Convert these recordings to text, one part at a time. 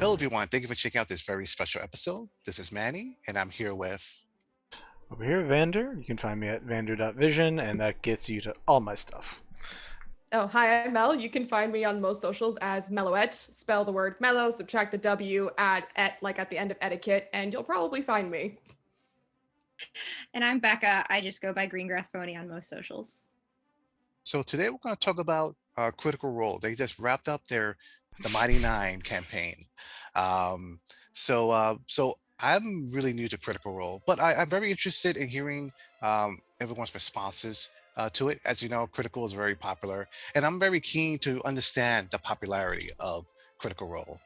Hello, everyone. Thank you for checking out this very special episode. This is Manny, and I'm here with. Over here, Vander. You can find me at vander.vision, and that gets you to all my stuff. Oh, hi, I'm Mel. You can find me on most socials as Melloette. Spell the word mellow, subtract the W, add et like at the end of etiquette, and you'll probably find me. And I'm Becca. I just go by Greengrass Pony on most socials. So today we're going to talk about Critical Role. They just wrapped up their The Mighty Nein campaign. So I'm really new to Critical Role, but I'm very interested in hearing everyone's responses to it. As you know, Critical is very popular, and I'm very keen to understand the popularity of Critical Role.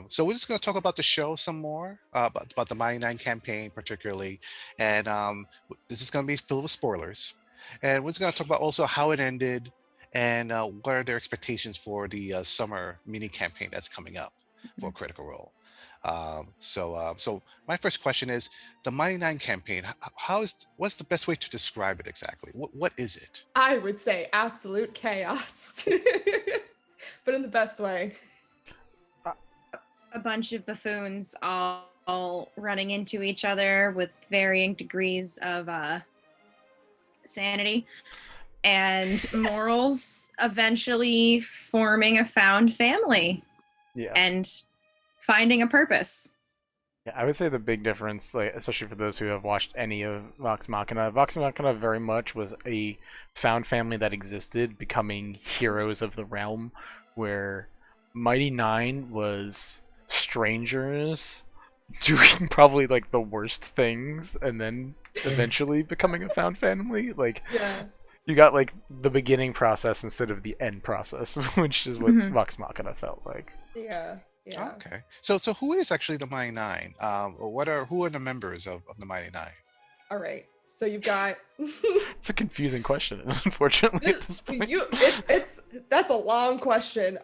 So we're just going to talk about the show some more, about the Mighty Nein campaign particularly, and this is going to be filled with spoilers. And we're just going to talk about also how it ended and what are their expectations for the summer mini campaign that's coming up for Critical Role. So my first question is the Mighty Nein campaign. What's the best way to describe it exactly? What is it? I would say absolute chaos, but in the best way. A bunch of buffoons all running into each other with varying degrees of sanity and morals, eventually forming a found family and finding a purpose. Yeah, I would say the big difference, like especially for those who have watched any of Vox Machina very much was a found family that existed, becoming heroes of the realm, where Mighty Nein was strangers doing probably like the worst things and then eventually becoming a found family. Like you got like the beginning process instead of the end process, which is what Vox Machina felt like. Yeah. Okay. So who is actually the Mighty Nein? Who are the members of the Mighty Nein? All right. So you've got. It's a confusing question, unfortunately. At this point. That's a long question.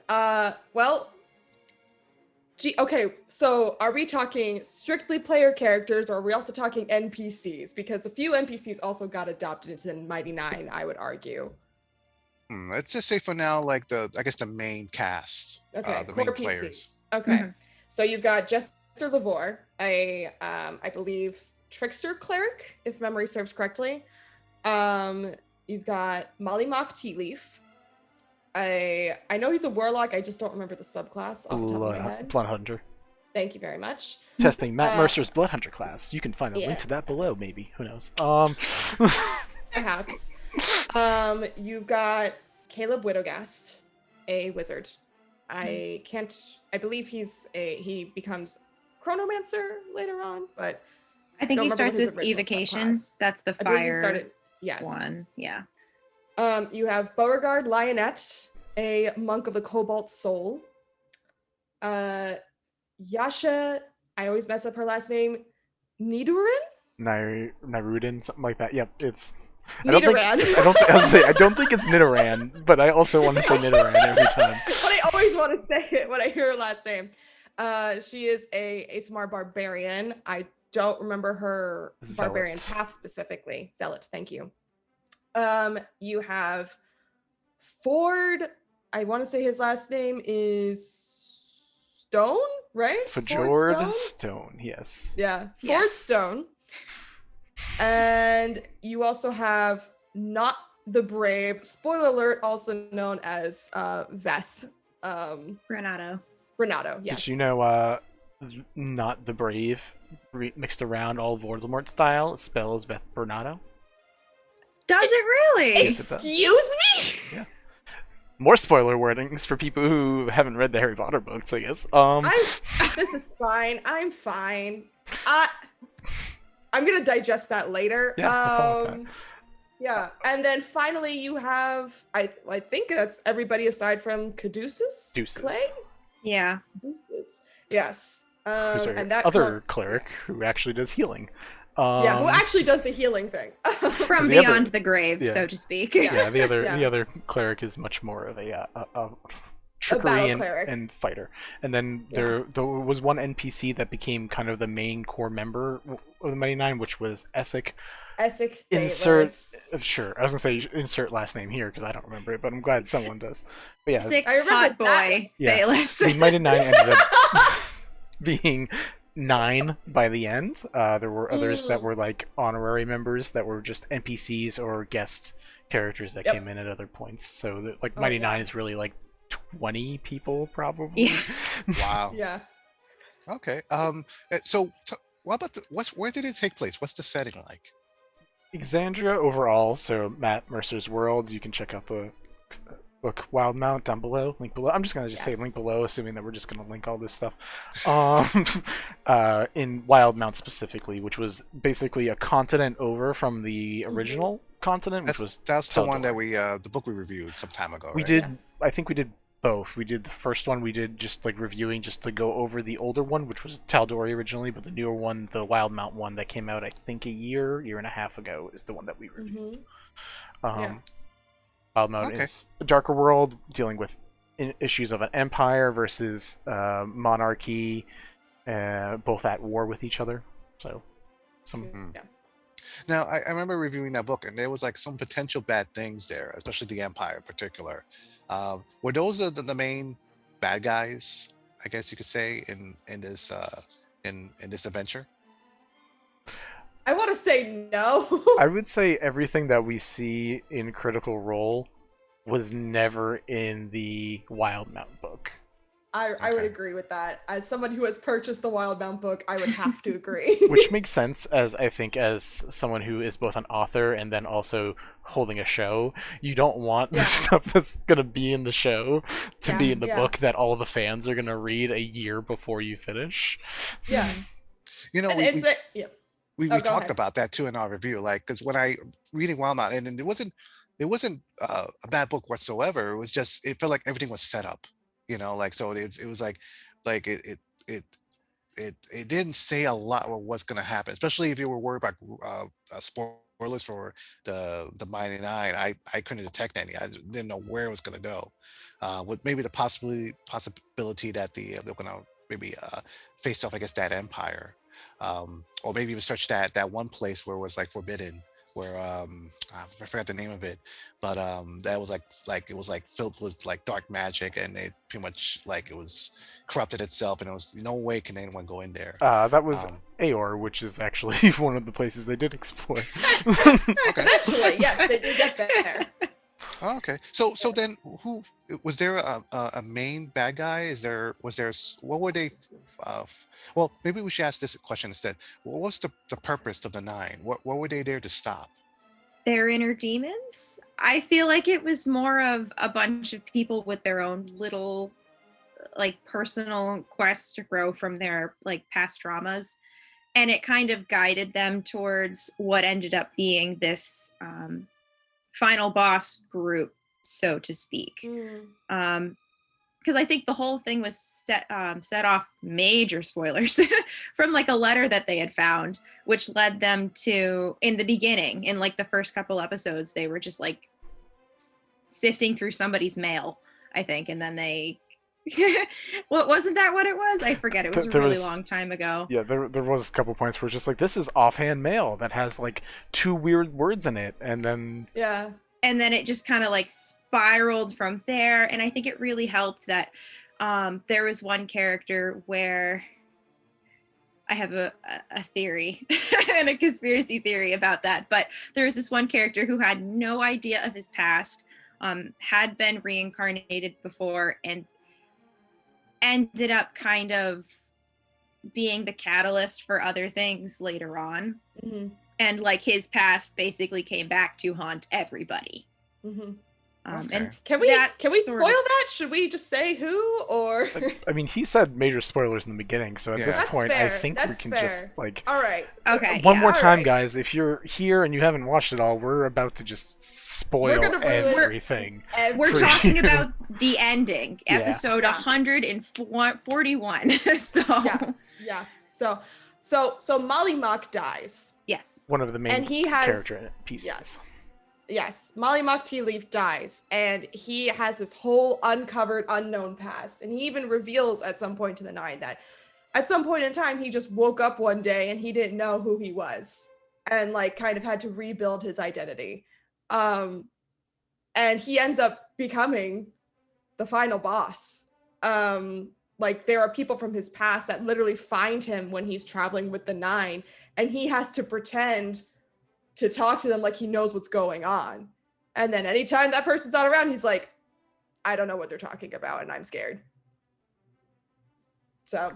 Okay, so are we talking strictly player characters, or are we also talking NPCs? Because a few NPCs also got adopted into the Mighty Nein, I would argue. Let's just say for now, like the main cast, the main players. Okay, so you've got Jester Lavore, I believe trickster cleric, if memory serves correctly. You've got Molly Mock Tea Leaf. I know he's a warlock. I just don't remember the subclass off the top of my head. Blood Hunter. Thank you very much. Testing Matt Mercer's Blood Hunter class. You can find a link to that below, maybe. Who knows? Perhaps. You've got Caleb Widogast, a wizard. I believe he becomes Chronomancer later on, but I think he starts with Evocation. Subclass. That's the fire one. Yeah. You have Beauregard Lionette, a monk of the Cobalt Soul. Yasha, I always mess up her last name. Nidoran? Nirudin, something like that. Yep, it's. I don't think it's Nidoran, but I also want to say Nidoran every time. But I always want to say it when I hear her last name. She is a smart barbarian. I don't remember her barbarian path specifically. Zealot, thank you. You have Ford. I want to say his last name is Stone, right? Fjord Stone, yes. Yeah, Ford Stone. And you also have Not the Brave, spoiler alert, also known as Veth. Renato, yes. Did you know Not the Brave mixed around all Voldemort style spells Veth Renato? Does it really? Excuse me? Yeah. More spoiler warnings for people who haven't read the Harry Potter books, I guess. This is fine. I'm fine. I'm gonna digest that later. Yeah, and then finally you have I think that's everybody aside from Caduceus. Clay? Yeah. Caduceus. Yes. And that other cleric who actually does healing. Who actually does the healing thing from beyond the grave, so to speak. The other cleric is much more of a trickery and fighter. And then there was one NPC that became kind of the main core member of the Mighty Nein, which was Essek. Insert sure. I was gonna say insert last name here because I don't remember it, but I'm glad someone does. But yeah, I remember hot boy. Yeah, the Mighty Nein ended up. being 9 by the end. There were others that Mm. were like honorary members that were just NPCs or guest characters that Yep. came in at other points. So like Oh Mighty yeah. Nine is really like 20 people probably. Yeah. Wow. Yeah. Okay. So what about where did it take place? What's the setting like? Exandria overall, so Matt Mercer's world. You can check out the book Wildemount down below, link below. I'm just gonna just say link Yes. below, assuming that we're just gonna link all this stuff. Um, in Wildemount specifically, which was basically a continent over from the original continent, which was That's the one that Teldor. the book we reviewed some time ago, We right? did. Yes. I think we did both. We did the first one. We did just like reviewing, just to go over the older one, which was Taldori originally, but the newer one, the Wildemount one that came out, I think a year and a half ago, is the one that we reviewed. Hmm. Um, Yeah. Wildemount Okay. is a darker world dealing with issues of an empire versus monarchy, both at war with each other. So, some Yeah. Now, I remember reviewing that book, and there was like some potential bad things there, especially the Empire in particular. Were those the main bad guys, I guess you could say, in this in this adventure? I want to say no. I would say everything that we see in Critical Role was never in the Wildemount book. I would Okay. agree with that. As someone who has purchased the Wildbound book, I would have to agree. Which makes sense, as I think as someone who is both an author and then also holding a show, you don't want the Yeah. stuff that's going to be in the show to Yeah, be in the yeah. book that all the fans are going to read a year before you finish. Yeah. You know, And we, it's we a, yeah. we, Oh, we go talked ahead. about that too in our review, like because when I reading Wild Mountain, and it wasn't a bad book whatsoever. It was just it felt like everything was set up, like so it was like it it didn't say a lot of what's going to happen, especially if you were worried about spoilers for the Mighty Nine. I couldn't detect any. I didn't know where it was going to go. With maybe the possibility that they're going to maybe face off against that empire, or maybe even search that one place where it was like forbidden. Where I forgot the name of it, but that was like it was like filled with like dark magic, and it pretty much like it was corrupted itself, and it was no way can anyone go in there. That was Um, Aor, which is actually one of the places they did explore. okay. Eventually, yes, they did get there. Oh, okay. So then, who was there a main bad guy? What were they? Well, maybe we should ask this question instead. What was the purpose of the nine? What were they there to stop? Their inner demons. I feel like it was more of a bunch of people with their own little like personal quests to grow from their like past traumas, and it kind of guided them towards what ended up being this final boss group, so to speak. Because I think the whole thing was set off major spoilers from like a letter that they had found, which led them to, in the beginning, in like the first couple episodes, they were just like sifting through somebody's mail, I think, and then they. What wasn't that what it was? I forget. It was a There really was- long time ago. Yeah, there was a couple points where it's just like, this is offhand mail that has like 2 weird words in it, and then Yeah. And then it just kind of like spiraled from there. And I think it really helped that there was one character where I have a theory and a conspiracy theory about that. But there was this one character who had no idea of his past, had been reincarnated before, and ended up kind of being the catalyst for other things later on. Mm-hmm. And like his past basically came back to haunt everybody. Mm-hmm. Okay. And Can we that's spoil sort of- that? Should we just say who or? I mean, he said major spoilers in the beginning, so at Yeah. this That's point, I fair, think we that's can fair. just like All right. Okay. one yeah. more time, Alright. guys. If you're here and you haven't watched it all, we're about to just spoil gonna ruin- everything. We're for talking you. about the ending, Yeah. episode Yeah. 141. So Yeah. So Molly Mock dies. yes. One of the main And he has- character pieces. Yes. Molly Mock Tea Leaf dies, and he has this whole uncovered, unknown past. And he even reveals at some point to the Nine that at some point in time he just woke up one day and he didn't know who he was, and like kind of had to rebuild his identity. And he ends up becoming the final boss. like there are people from his past that literally find him when he's traveling with the Nine, and he has to pretend to talk to them like he knows what's going on. And then anytime that person's not around, he's like, I don't know what they're talking about and I'm scared. So.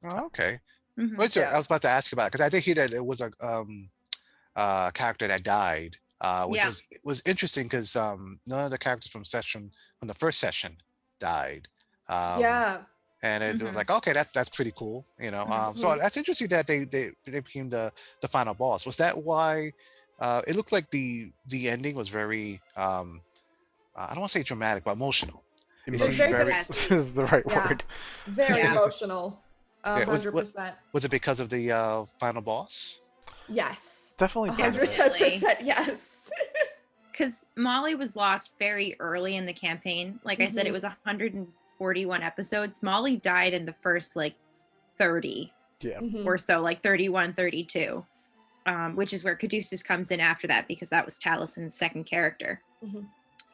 Oh, okay. Mhm. Which I was about to ask about because I did hear that it was a character that died, which Yeah. was interesting because none of the characters from the first session died. Yeah. And it was Mhm. like, okay, that's pretty cool, you know. So Mhm. that's interesting that they became the final boss. Was that why? It looked like the ending was very I don't want to say dramatic, but emotional. It It was seemed very very. Yes. is the right Yeah. word. Very Yeah. emotional. Yeah, 100%. was it because of the final boss? Yes. Definitely part of it. 110% yes. Because Molly was lost very early in the campaign. Like I said, it was 141 episodes. Molly died in the first like 30 Yeah. or so, like 31, 32, which is where Caduceus comes in after that because that was Talison's second character. Mhm.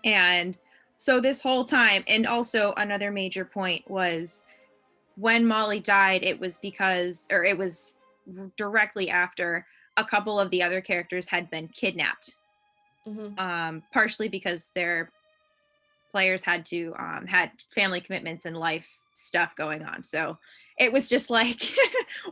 And so this whole time, and also another major point was when Molly died, it was directly after a couple of the other characters had been kidnapped. Partially because their players had family commitments and life stuff going on. So it was just like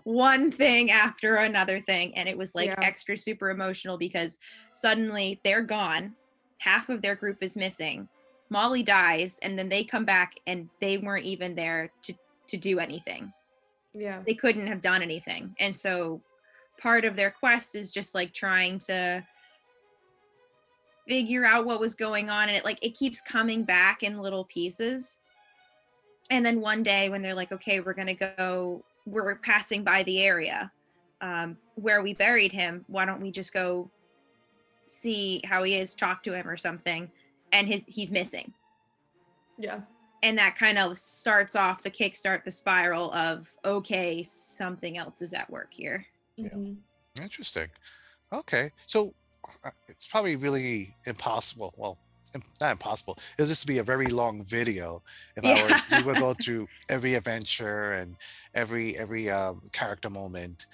one thing after another thing. And it was like extra super emotional because suddenly they're gone. Half of their group is missing. Molly dies, and then they come back and they weren't even there to do anything. Yeah. They couldn't have done anything. And so part of their quest is just like trying to figure out what was going on, and it keeps coming back in little pieces. And then one day when they're like, okay, we're passing by the area where we buried him, why don't we just go see how he is, talk to him or something, and he's missing. Yeah. And that kind of starts off the spiral of, okay, something else is at work here. Interesting. Okay, so it's probably really impossible. Well, not impossible. It'll just be a very long video if we would go through every adventure and every character moment.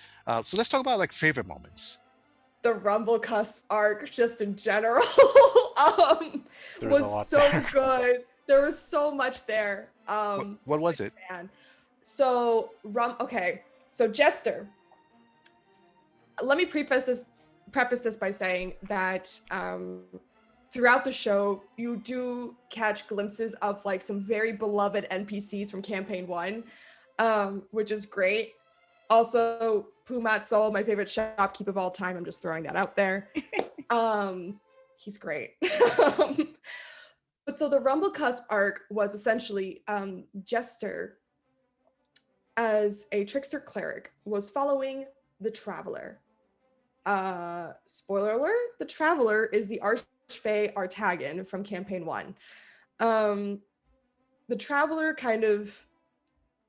So let's talk about like favorite moments. The Rumble Cusp arc, just in general, was so there. good. There was so much there. What was it? Man. So so Jester. Let me preface this by saying that throughout the show, you do catch glimpses of like some very beloved NPCs from campaign 1, which is great. Also, Pumat Soul, my favorite shopkeep of all time. I'm just throwing that out there. He's great. But so the Rumble Cusp arc was essentially Jester, as a trickster cleric, was following the Traveler. Spoiler alert, the Traveler is the Archfey Artagan from campaign 1. The Traveler kind of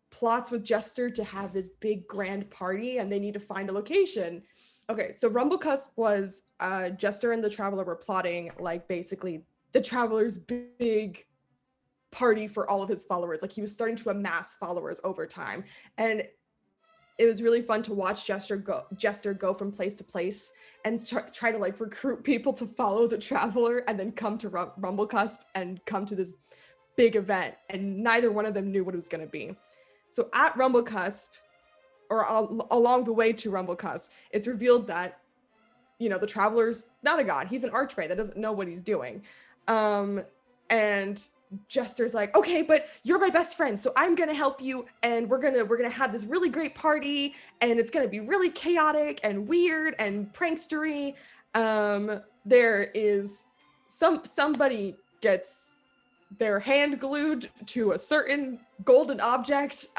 plots with Jester to have this big grand party, and they need to find a location. Okay, so Rumble Cusp was Jester and the Traveler were plotting like basically the Traveler's big party for all of his followers. Like he was starting to amass followers over time, and it was really fun to watch Jester go from place to place and try to like recruit people to follow the Traveler and then come to Rumble Cusp and come to this big event. And neither one of them knew what it was going to be. So at Rumble Cusp, or along the way to Rumble Cusp, it's revealed that, the Traveler's not a god. He's an archfey that doesn't know what he's doing. And Jester's like, okay, but you're my best friend, so I'm gonna help you, and we're gonna have this really great party, and it's gonna be really chaotic and weird and prankstery. There is somebody gets their hand glued to a certain golden object.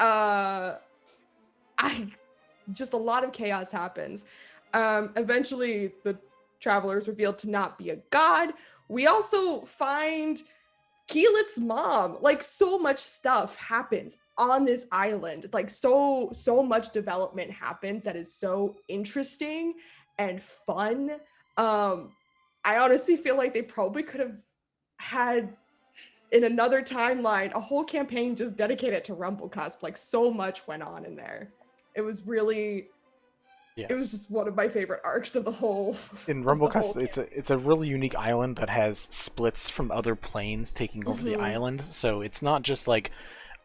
Just a lot of chaos happens. Eventually, the Traveler is revealed to not be a god. We also find Keelet's mom. Like, so much stuff happens on this island. Like, so much development happens that is so interesting and fun. I honestly feel like they probably could have had in another timeline, a whole campaign just dedicated to Rumblecusp. Like so much went on in there. It was really, Yeah. it was just one of my favorite arcs of the whole. In Of the Rumblecusp, whole it's a really unique island that has splits from other planes taking over the island. So it's not just like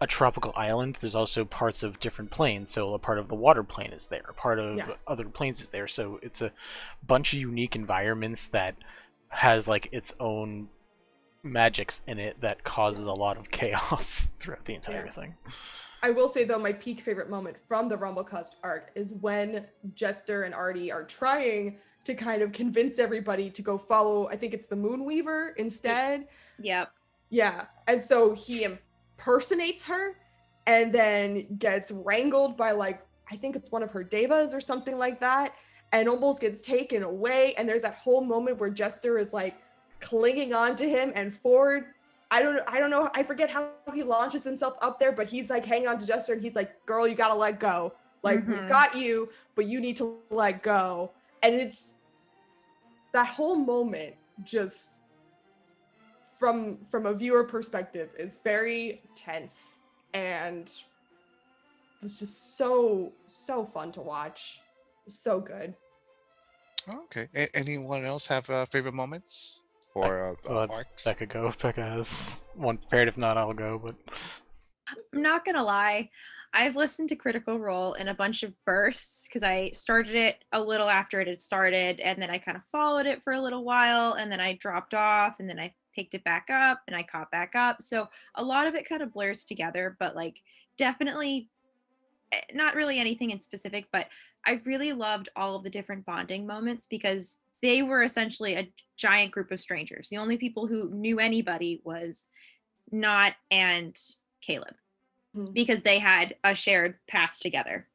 a tropical island. There's also parts of different planes. So a part of the water plane is there. A part of Yeah. other planes is there. So it's a bunch of unique environments that has like its own magics in it that causes a lot of chaos throughout the entire Yeah. thing. I will say though, my peak favorite moment from the Rumblecusp arc is when Jester and Artie are trying to kind of convince everybody to go follow, I think it's the Moonweaver instead. Yep. Yeah. And so he impersonates her and then gets wrangled by like, I think it's one of her devas or something like that, and almost gets taken away. And there's that whole moment where Jester is like clinging on to him, and Ford, I don't know, I forget how he launches himself up there, but he's like hanging on to Jester and he's like, girl, you gotta let go. Like, we got you, but you need to let go. And it's that whole moment just from a viewer perspective is very tense and was just so fun to watch. So good. Okay. Anyone else have favorite moments or Let arcs? Becca go. If Becca has one prepared. If not, I'll go. But I'm not gonna lie. I've listened to Critical Role in a bunch of bursts because I started it a little after it had started, and then I kind of followed it for a little while, and then I dropped off, and then I picked it back up, and I caught back up. So a lot of it kind of blurs together, but like definitely not really anything in specific, but I really loved all of the different bonding moments because they were essentially a giant group of strangers. The only people who knew anybody was Not and Caleb because they had a shared past together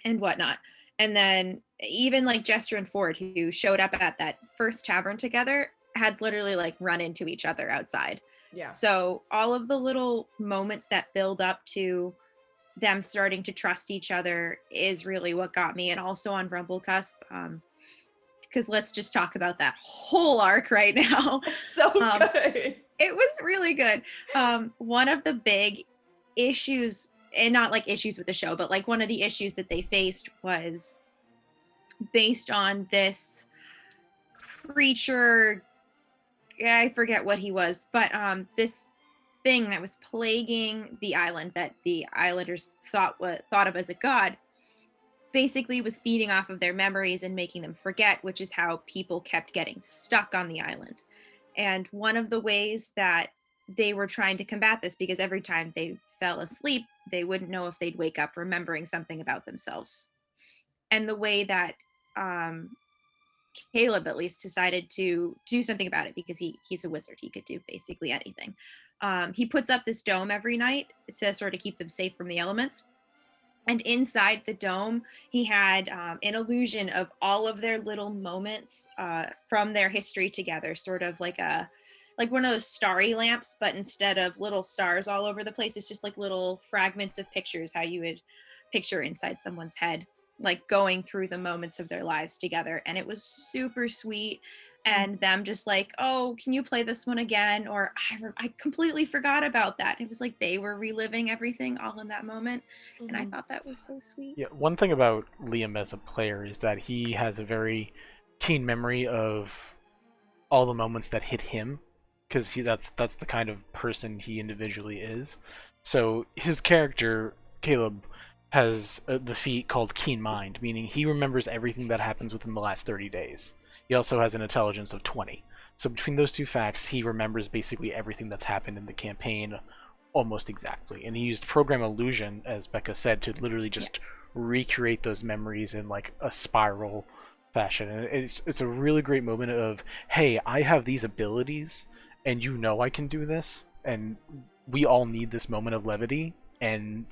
and whatnot. And then even like Jester and Ford, who showed up at that first tavern together, had literally like run into each other outside. Yeah. So all of the little moments that build up to them starting to trust each other is really what got me. And also on Rumblecusp, because let's just talk about that whole arc right now. So good. It was really good. One of the big issues, and not like issues with the show, but like one of the issues that they faced was based on this creature. I forget what he was, but this thing that was plaguing the island that the islanders thought of as a god basically was feeding off of their memories and making them forget, which is how people kept getting stuck on the island. And one of the ways that they were trying to combat this, because every time they fell asleep, they wouldn't know if they'd wake up remembering something about themselves. And the way that Caleb at least decided to do something about it, because he's a wizard, he could do basically anything. He puts up this dome every night to sort of keep them safe from the elements. And inside the dome, he had an illusion of all of their little moments from their history together, sort of like one of those starry lamps, but instead of little stars all over the place, it's just like little fragments of pictures, how you would picture inside someone's head, like going through the moments of their lives together. And it was super sweet. And them just like, oh, can you play this one again? Or I completely forgot about that. It was like they were reliving everything all in that moment. And I thought that was so sweet. yeah, one thing about Liam as a player is that he has a very keen memory of all the moments that hit him, because that's the kind of person he individually is. So his character Caleb has the feat called Keen Mind, meaning he remembers everything that happens within the last 30 days. He also has an intelligence of 20. So between those two facts, he remembers basically everything that's happened in the campaign almost exactly. And he used program illusion, as Becca said, to literally just recreate those memories in like a spiral fashion. And it's a really great moment of, hey, I have these abilities, and you know I can do this, and we all need this moment of levity. And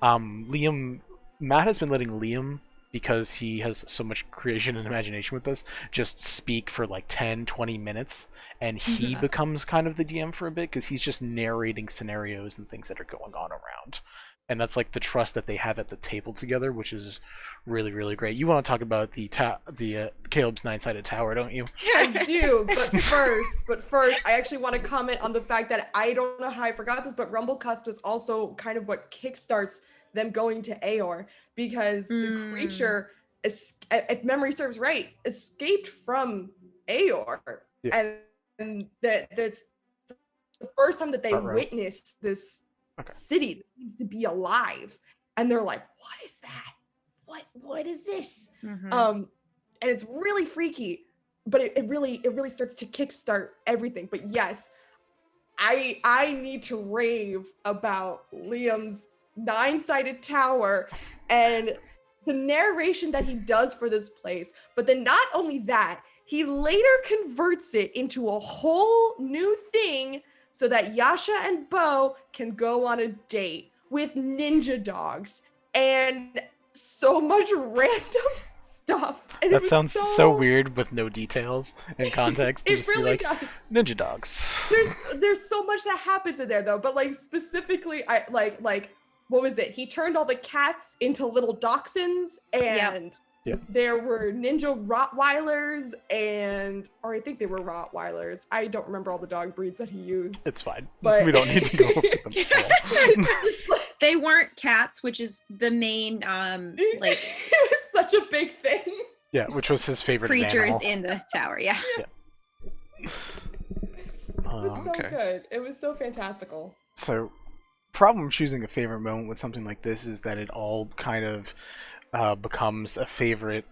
Matt has been letting Liam, because he has so much creation and imagination with us, just speak for like 10-20 minutes, and he becomes kind of the DM for a bit, because he's just narrating scenarios and things that are going on around. and that's like the trust that they have at the table together, which is really really great. You want to talk about the Caleb's nine-sided tower, don't you? I do, but first, I actually want to comment on the fact that I don't know how I forgot this, but Rumblecusp is also kind of what kickstarts them going to Aor, because the creature, if memory serves right, escaped from Aor, Yeah. and that's the first time that they Right. witnessed this city that seems to be alive, and they're like, "What is that? What is this?" And it's really freaky, but it really starts to kickstart everything. But yes, I need to rave about Liam's nine-sided tower and the narration that he does for this place. But then not only that, he later converts it into a whole new thing so that Yasha and Bo can go on a date with ninja dogs and so much random stuff. And That sounds so weird with no details and context. It just really be like, does. Ninja dogs. There's so much that happens in there though, but like specifically, I like what was it? He turned all the cats into little dachshunds, and there were ninja Rottweilers, or I think they were Rottweilers. I don't remember all the dog breeds that he used. It's fine. But we don't need to go over them. They weren't cats, which is the main like it was such a big thing. Yeah, which was his favorite creatures animal. in the tower. Yeah. It was so good. It was so fantastical. So, problem choosing a favorite moment with something like this is that it all kind of becomes a favorite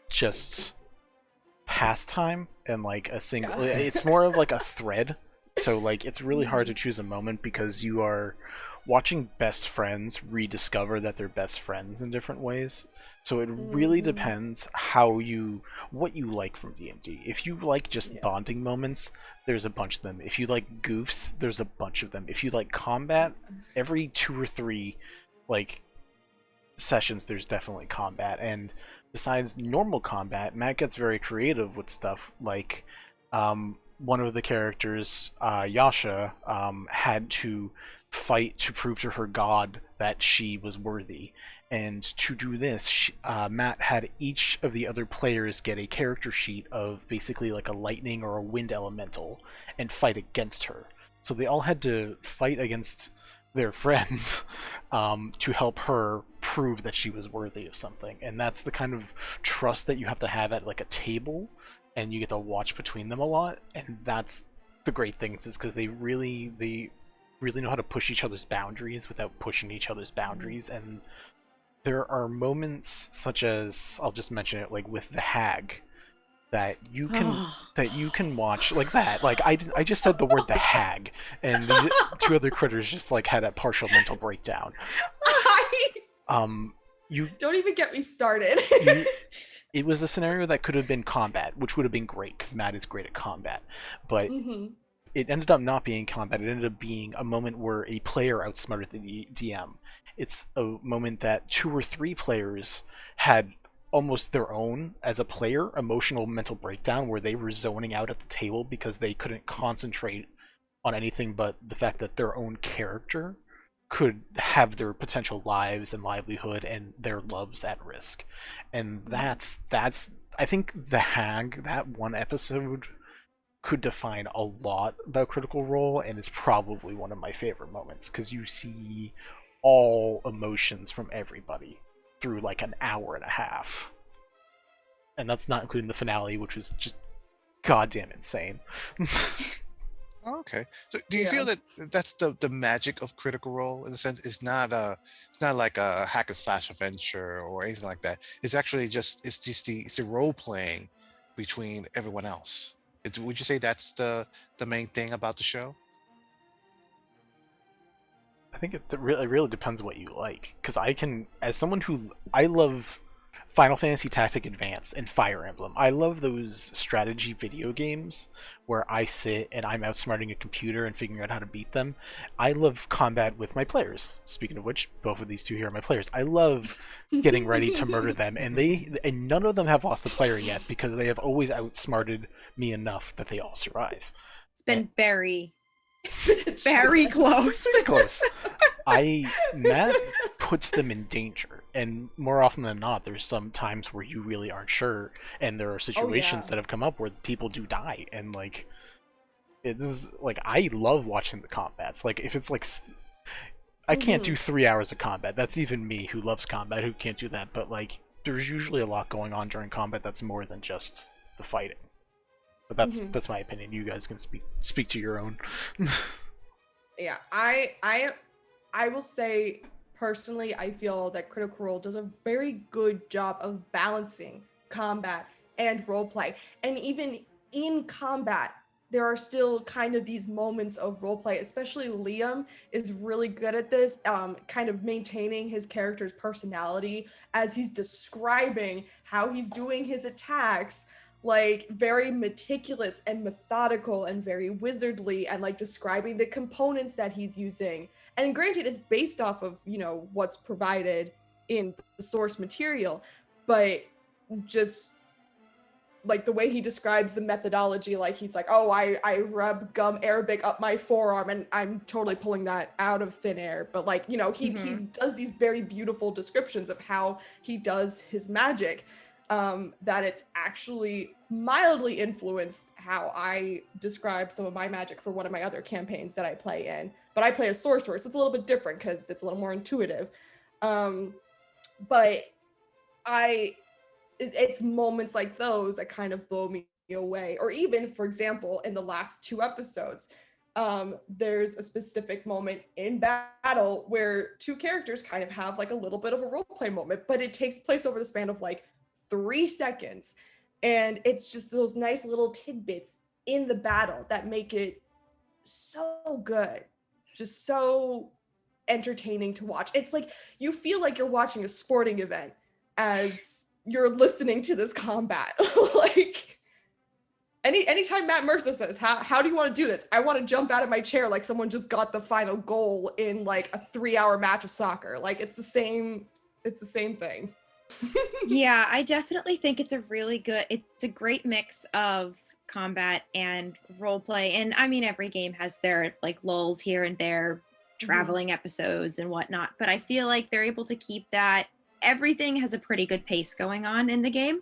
just pastime and like a single. It's more of like a thread. So like it's really hard to choose a moment because you are watching best friends rediscover that they're best friends in different ways. So it really depends what you like from D&D. If you like just bonding moments, there's a bunch of them. If you like goofs, there's a bunch of them. If you like combat, every 2 or 3 like sessions there's definitely combat. And besides normal combat, Matt gets very creative with stuff like one of the characters, Yasha, had to fight to prove to her god that she was worthy. And to do this, Matt had each of the other players get a character sheet of basically like a lightning or a wind elemental and fight against her. So they all had to fight against their friends to help her prove that she was worthy of something. And that's the kind of trust that you have to have at like a table, and you get to watch between them a lot. And that's the great things, is because they really know how to push each other's boundaries without pushing each other's boundaries. And there are moments such as, I'll just mention it, like with the hag, that you can watch like that. Like I just said the word the hag, and the 2 other critters just like had a partial mental breakdown. You don't even get me started. It was a scenario that could have been combat, which would have been great because Matt is great at combat, but it ended up not being combat. It ended up being a moment where a player outsmarted the DM. It's a moment that 2 or 3 players had almost their own, as a player, emotional mental breakdown where they were zoning out at the table because they couldn't concentrate on anything but the fact that their own character could have their potential lives and livelihood and their loves at risk. And that's I think the hag, that one episode, could define a lot about Critical Role, and it's probably one of my favorite moments because you see all emotions from everybody through like an hour and a half. And that's not including the finale, which was just goddamn insane. Okay. So do you feel that that's the magic of Critical Role, in a sense? It's not like a hack and slash adventure or anything like that. It's actually just the role playing between everyone else. Would you say that's the main thing about the show? I think it really depends what you like, because as someone who I love Final Fantasy Tactic Advance and Fire Emblem. I love those strategy video games where I sit and I'm outsmarting a computer and figuring out how to beat them. I love combat with my players. Speaking of which, both of these 2 here are my players. I love getting ready to murder them, and none of them have lost a player yet because they have always outsmarted me enough that they all survive. It's been very Very close. Pretty close. Matt puts them in danger, and more often than not, there's some times where you really aren't sure, and there are situations that have come up where people do die, and like it is like I love watching the combats. Like if it's like I can't do 3 hours of combat. That's even me who loves combat who can't do that. But like there's usually a lot going on during combat that's more than just the fighting. But that's my opinion. You guys can speak to your own. Yeah, I will say personally, I feel that Critical Role does a very good job of balancing combat and roleplay. And even in combat, there are still kind of these moments of roleplay, especially Liam is really good at this, kind of maintaining his character's personality as he's describing how he's doing his attacks, like very meticulous and methodical and very wizardly, and like describing the components that he's using. And granted, it's based off of, you know, what's provided in the source material, but just like the way he describes the methodology, like he's like, oh, I rub gum Arabic up my forearm, and I'm totally pulling that out of thin air. But like, you know, he does these very beautiful descriptions of how he does his magic, that it's actually mildly influenced how I describe some of my magic for one of my other campaigns that I play in. But I play a sorcerer, so it's a little bit different because it's a little more intuitive. But it's moments like those that kind of blow me away. Or even, for example, in the last 2 episodes, there's a specific moment in battle where 2 characters kind of have like a little bit of a roleplay moment, but it takes place over the span of like 3 seconds. And it's just those nice little tidbits in the battle that make it so good, just so entertaining to watch. It's like you feel like you're watching a sporting event as you're listening to this combat. Like anytime Matt Mercer says, how do you want to do this? I want to jump out of my chair like someone just got the final goal in like a 3-hour match of soccer. Like it's the same thing. Yeah, I definitely think it's a great mix of combat and role play. And I mean, every game has their like lulls here and there, traveling episodes and whatnot, but I feel like they're able to keep that. Everything has a pretty good pace going on in the game.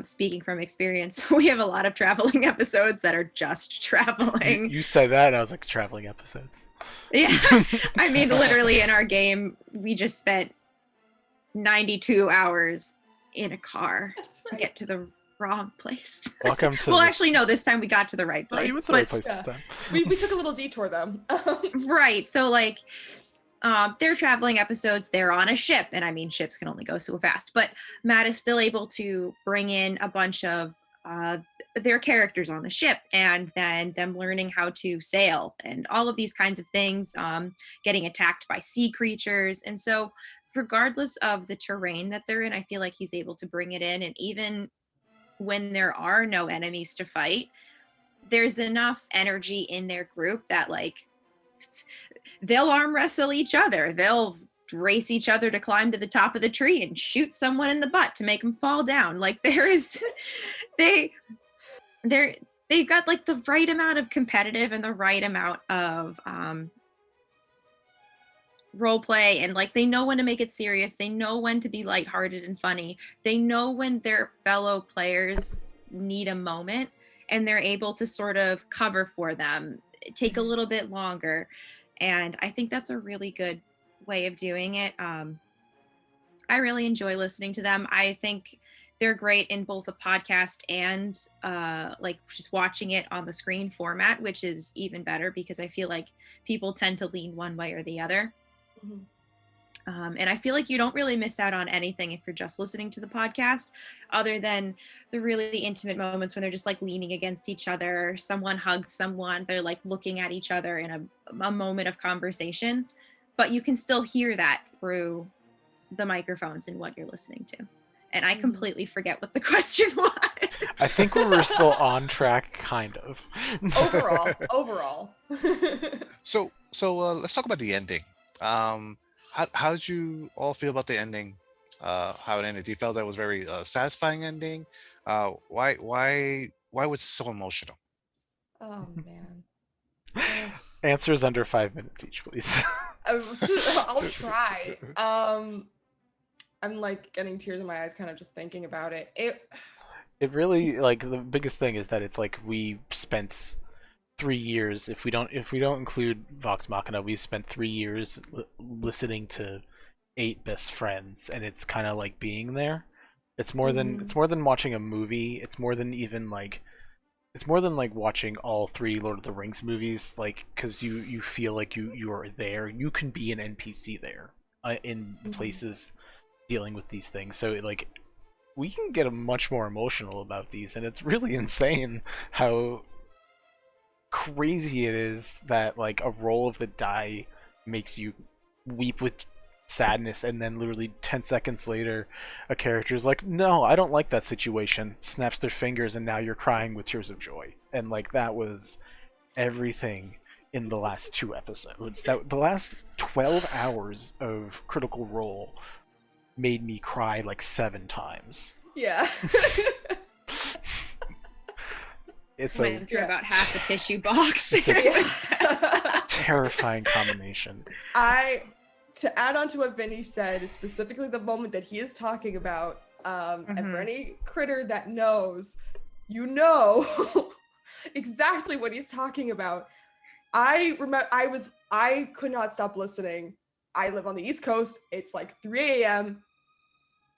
Speaking from experience, we have a lot of traveling episodes that are just traveling. You said that, and I was like, traveling episodes. Yeah, I mean, literally in our game, we just spent 92 hours in a car to get to the wrong place. Welcome to. Well, actually, no. This time we got to the right place. Oh, you went to the right place this time. We took a little detour though. Right. So like, they're traveling episodes. They're on a ship, and I mean, ships can only go so fast. But Matt is still able to bring in a bunch of their characters on the ship, and then them learning how to sail and all of these kinds of things. Getting attacked by sea creatures, and so regardless of the terrain that they're in, I feel like he's able to bring it in. And even when there are no enemies to fight, there's enough energy in their group that like they'll arm wrestle each other. They'll race each other to climb to the top of the tree and shoot someone in the butt to make them fall down. Like they've got like the right amount of competitive and the right amount of role play, and like they know when to make it serious. They know when to be lighthearted and funny. They know when their fellow players need a moment, and they're able to sort of cover for them, take a little bit longer. And I think that's a really good way of doing it. I really enjoy listening to them. I think they're great in both a podcast and like just watching it on the screen format, which is even better because I feel like people tend to lean one way or the other. And I feel like you don't really miss out on anything if you're just listening to the podcast, other than the really intimate moments when they're just like leaning against each other. Someone hugs someone, they're like looking at each other in a moment of conversation, but you can still hear that through the microphones and what you're listening to. And I completely forget what the question was. I think we were still on track, kind of. Overall. So let's talk about the ending. How did you all feel about the ending? How it ended? Do you feel that it was a very satisfying ending? Why was it so emotional? Oh man. Ugh. Answers under 5 minutes each, please. I'll try. I'm like getting tears in my eyes, kind of just thinking about it. It really, It's like, the biggest thing is that it's like we spent 3 years. If we don't include Vox Machina, we spent 3 years listening to eight best friends, and it's kind of like being there. mhm. It's more than watching a movie. It's more than like watching all three Lord of the Rings movies, like, because you feel like you are there. You can be an NPC there, in the Mhm. places dealing with these things. So like we can get much more emotional about these, and it's really insane how crazy it is that like a roll of the die makes you weep with sadness, and then literally 10 seconds later a character is like, no, I don't like that situation, snaps their fingers, and now you're crying with tears of joy. And like that was everything in the last two episodes. That the last 12 hours of Critical Role made me cry like 7 times. Yeah. It's a Went through Yeah. about half a tissue box. It's a- It was Yeah. terrifying combination. I to add on to what Vinny said, specifically the moment that he is talking about, and for Mhm. any critter that knows, you know exactly what he's talking about. I remember I could not stop listening. I live on the East Coast. It's like 3 a.m.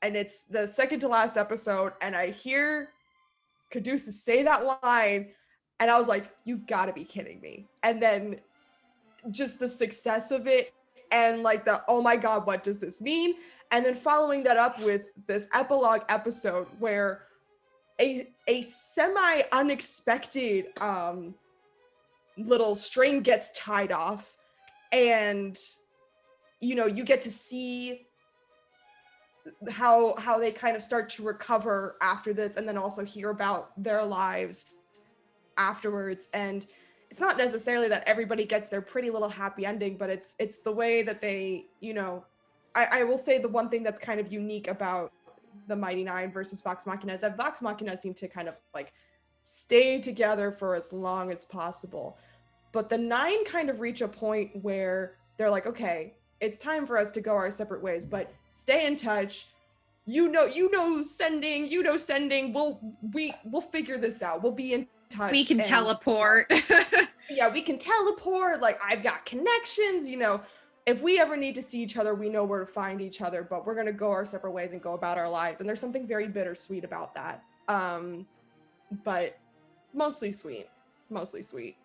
and it's the second to last episode, and I hear Caduceus say that line, and I was like, "You've got to be kidding me!" And then just the success of it, and like the oh my god, what does this mean? And then following that up with this epilogue episode where a semi unexpected little string gets tied off, and you get to see how they kind of start to recover after this, and then also hear about their lives afterwards. And it's not necessarily that everybody gets their pretty little happy ending, but it's the way that they, I will say the one thing that's kind of unique about the Mighty Nine versus Vox Machina is that Vox Machina seem to kind of like stay together for as long as possible. But the Nine kind of reach a point where they're like, okay, it's time for us to go our separate ways, but stay in touch. Sending. We'll figure this out. We'll be in touch. We can and teleport. yeah, we can teleport. Like, I've got connections. If we ever need to see each other, we know where to find each other. But we're gonna go our separate ways and go about our lives. And there's something very bittersweet about that. But mostly sweet. Mostly sweet.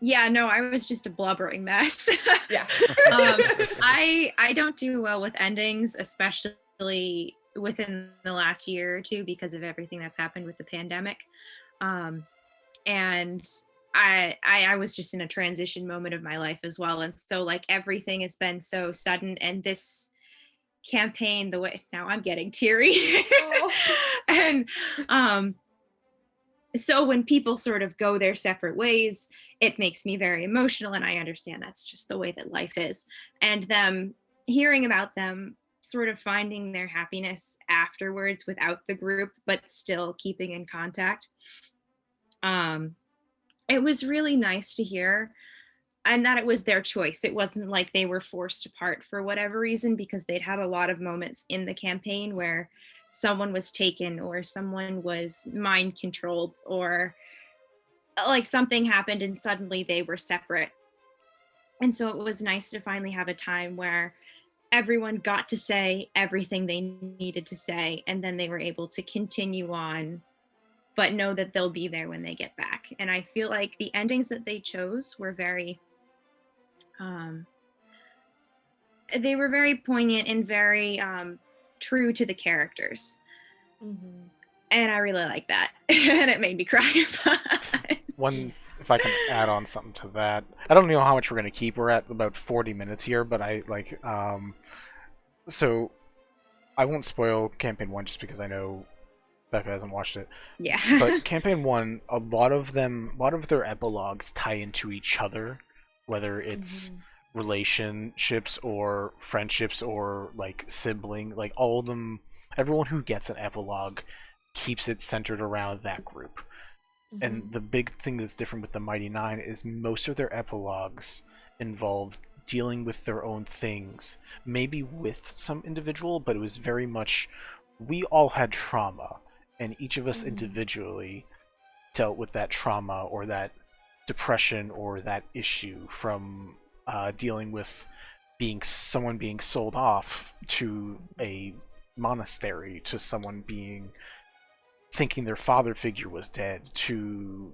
Yeah, no, I was just a blubbering mess. Yeah. I don't do well with endings, especially within the last year or two because of everything that's happened with the pandemic. And I was just in a transition moment of my life as well. And so like everything has been so sudden, and this campaign, the way now I'm getting teary. Oh. And so when people sort of go their separate ways, it makes me very emotional, and I understand that's just the way that life is. And them hearing about them sort of finding their happiness afterwards without the group, but still keeping in contact. It was really nice to hear, and that it was their choice. It wasn't like they were forced apart for whatever reason, because they'd had a lot of moments in the campaign where someone was taken or someone was mind controlled, or like something happened and suddenly they were separate. And so it was nice to finally have a time where everyone got to say everything they needed to say, and then they were able to continue on, but know that they'll be there when they get back. And I feel like the endings that they chose were very they were very poignant and very true to the characters. Mhm. And I really like that. And it made me cry. One, if I can add on something to that, I don't know how much we're gonna keep. We're at about 40 minutes here, but I like so I won't spoil campaign one just because I know Becca hasn't watched it. Yeah. But campaign one, a lot of their epilogues tie into each other, whether it's Mhm. relationships or friendships or like sibling, like all of them. Everyone who gets an epilogue keeps it centered around that group. And the big thing that's different with the Mighty Nein is most of their epilogues involved dealing with their own things, maybe with some individual, but it was very much we all had trauma, and each of us individually dealt with that trauma or that depression or that issue from dealing with someone being sold off to a monastery, to someone being thinking their father figure was dead, to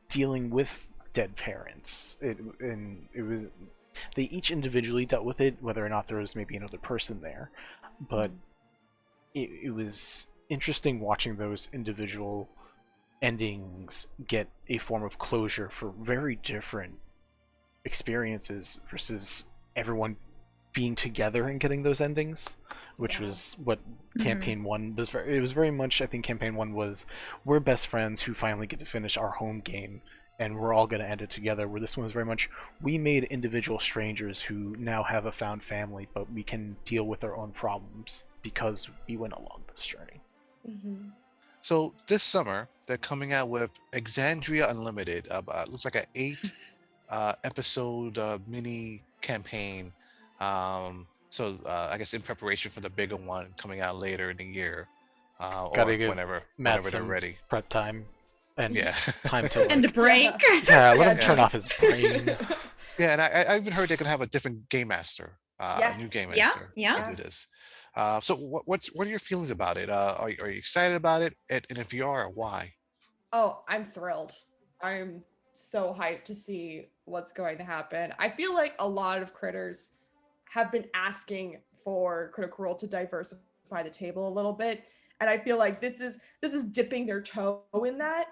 dealing with dead parents. It was they each individually dealt with it, whether or not there was maybe another person there, but it was interesting watching those individual endings get a form of closure for very different experiences versus everyone being together and getting those endings, which was what campaign 1 was. It was very much, I think campaign 1 was, we're best friends who finally get to finish our home game and we're all going to end it together, where this one was very much, we made individual strangers who now have a found family, but we can deal with our own problems because we went along this journey. So this summer, they're coming out with Exandria Unlimited. Looks like an 8 episode mini campaign. I guess in preparation for the bigger one coming out later in the year, Gotta or give whenever Matt they're some ready. prep time and Yeah. time to And a like, break. let him turn off his brain. Yeah, and I even heard they're gonna have a different game master, a new Yes. game Yeah, master yeah. to do this. So what are your feelings about it? Are you excited about it? And if you are, why? Oh, I'm thrilled. I'm so hyped to see what's going to happen. I feel like a lot of critters have been asking for Critical Role to diversify the table a little bit, and I feel like this is dipping their toe in that.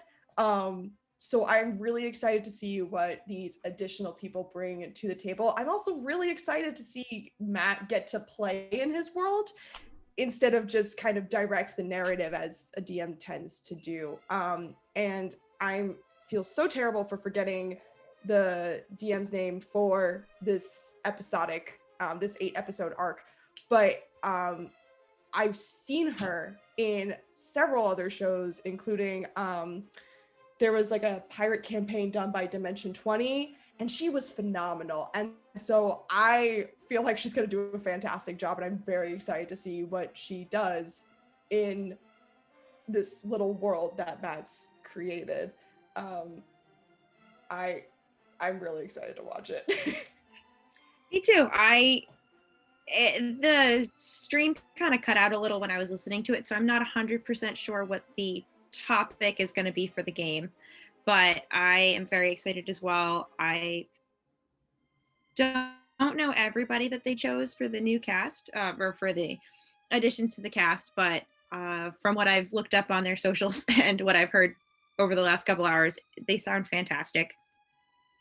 So I'm really excited to see what these additional people bring to the table. I'm also really excited to see Matt get to play in his world instead of just kind of direct the narrative as a DM tends to do. And I feel so terrible for forgetting the DM's name for this episodic, this 8 episode arc, but I've seen her in several other shows, including there was like a pirate campaign done by Dimension 20, and she was phenomenal. And so I feel like she's going to do a fantastic job, and I'm very excited to see what she does in this little world that Matt's created. I'm really excited to watch it. Me too. The stream kind of cut out a little when I was listening to it, so I'm not 100% sure what the topic is going to be for the game, but I am very excited as well. I don't know everybody that they chose for the new cast, or for the additions to the cast, but from what I've looked up on their socials and what I've heard over the last couple hours, they sound fantastic.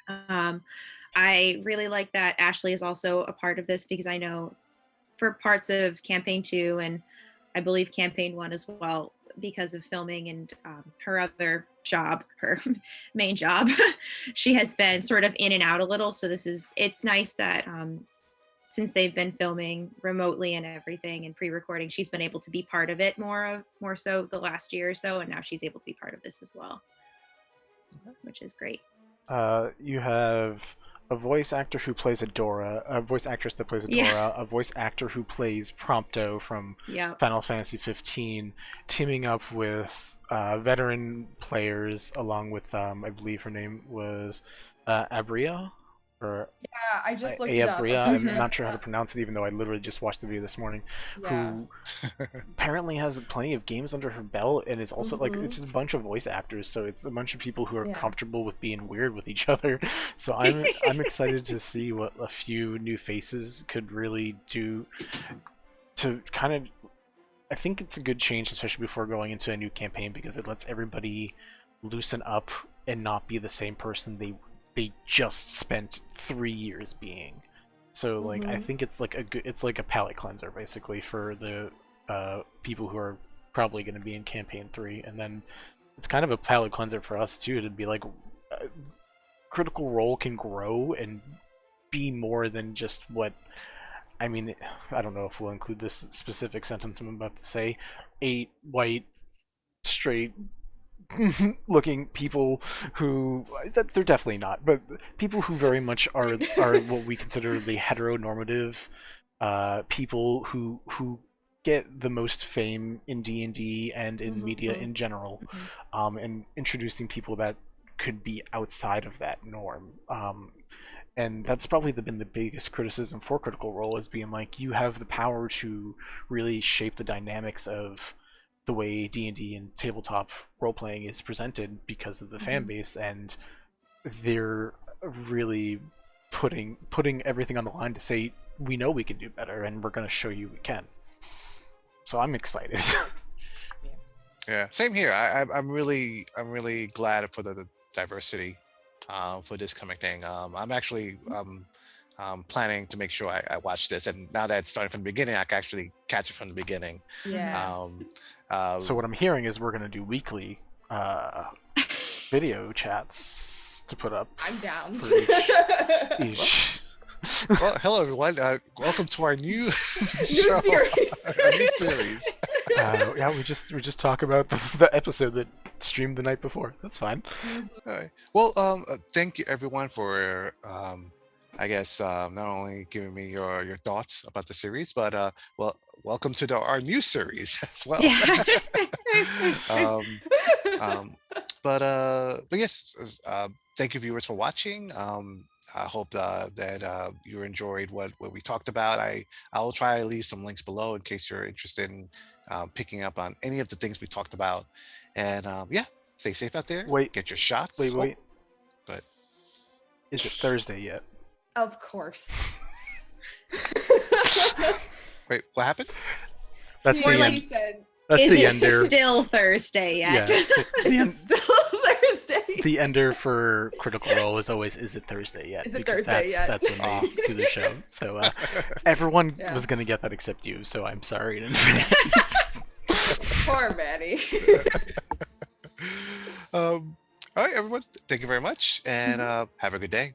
I really like that Ashley is also a part of this, because I know for parts of campaign 2 and I believe campaign 1 as well, because of filming and her other job, her main job, she has been sort of in and out a little. So it's nice that since they've been filming remotely and everything and pre-recording, she's been able to be part of it more so the last year or so, and now she's able to be part of this as well, which is great. You have a voice actor who plays Adora, a voice actress that plays Adora, a voice actor who plays Prompto from Final Fantasy 15, teaming up with veteran players, along with I believe her name was Abria, or Yeah, I just looked it up. I'm not sure how to pronounce it, even though I literally just watched the video this morning. Yeah. Who apparently has plenty of games under her belt, and it's also like it's just a bunch of voice actors, so it's a bunch of people who are comfortable with being weird with each other. So I'm excited to see what a few new faces could really do to kind of. I think it's a good change, especially before going into a new campaign, because it lets everybody loosen up and not be the same person they just spent 3 years being. So like I think it's like a palate cleanser basically for the people who are probably going to be in campaign 3, and then it's kind of a palate cleanser for us too, to be like Critical Role can grow and be more than just what I mean. I don't know if we'll include this specific sentence I'm about to say. 8 white straight looking people who they're definitely not, but people who very much are what we consider the heteronormative people who get the most fame in D&D and in media in general, and introducing people that could be outside of that norm. And that's probably been the biggest criticism for Critical Role, is being like, you have the power to really shape the dynamics of the way D&D and tabletop role-playing is presented because of the fan base, and they're really putting everything on the line to say, we know we can do better, and we're going to show you we can. So I'm excited. Yeah, same here. I'm really glad for the diversity for this coming thing. I'm actually planning to make sure I watch this, and now that it's starting from the beginning, I can actually catch it from the beginning. Yeah. So what I'm hearing is we're gonna do weekly video chats to put up. I'm down. For each. Well, hello everyone. Welcome to our new series. A new series. Yeah, we just talk about the episode that streamed the night before. That's fine. All right. Well, thank you everyone for I guess not only giving me your thoughts about the series, but well, welcome to our new series as well. But yes, thank you viewers for watching. I hope that you enjoyed what we talked about. I will try to leave some links below in case you're interested in picking up on any of the things we talked about. And yeah, stay safe out there. Wait. Get your shots. Wait. Go ahead. Is it Thursday yet? Of course. Wait, what happened? That's More the like end. Said, That's Is the it ender. still Thursday yet? Yeah. is it still Thursday? The ender for Critical Role is always, is it Thursday yet? Is it Because Thursday yet? That's when they do the show. So everyone Yeah. was going to get that except you, so I'm sorry in advance. Poor Manny. All right, everyone. Thank you very much, and have a good day.